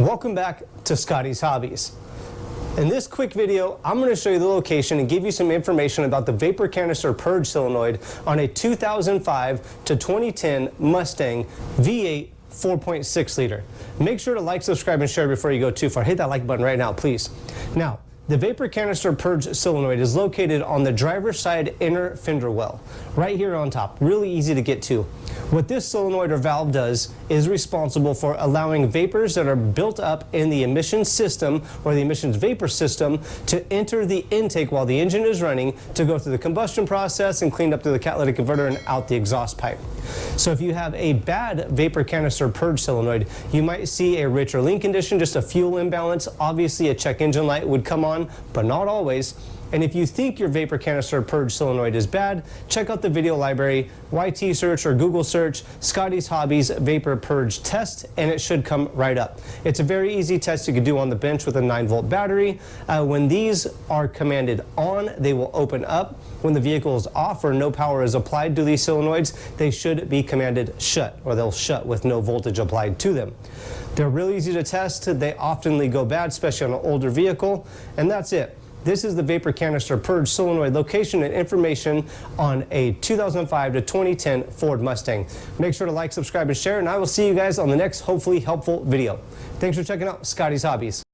Welcome back to Scotties Hobbies. In this quick video, I'm going to show you the location and give you some information about the Vapor Canister Purge Solenoid on a 2005 to 2010 Mustang V8 4.6 liter. Make sure to like, subscribe, and share before you go too far. Hit that like button right now, please. Now, the Vapor Canister Purge Solenoid is located on the driver's side inner fender well, right here on top. Really easy to get to. What this solenoid or valve does is responsible for allowing vapors that are built up in the emissions system or the emissions vapor system to enter the intake while the engine is running to go through the combustion process and clean up through the catalytic converter and out the exhaust pipe. So if you have a bad Vapor Canister Purge solenoid, you might see a rich or lean condition, just a fuel imbalance. Obviously a check engine light would come on, but not always. And if you think your Vapor Canister Purge solenoid is bad, check out the video library, YT search or Google search, Scotties Hobbies Vapor Purge test, and it should come right up. It's a very easy test you can do on the bench with a 9-volt battery. When these are commanded on, they will open up. When the vehicle is off or no power is applied to these solenoids, they should be commanded shut, or they'll shut with no voltage applied to them. They're really easy to test. They oftenly go bad, especially on an older vehicle, and that's it. This is the Vapor Canister Purge Solenoid location and information on a 2005 to 2010 Ford Mustang. Make sure to like, subscribe, and share, and I will see you guys on the next hopefully helpful video. Thanks for checking out Scotties Hobbies.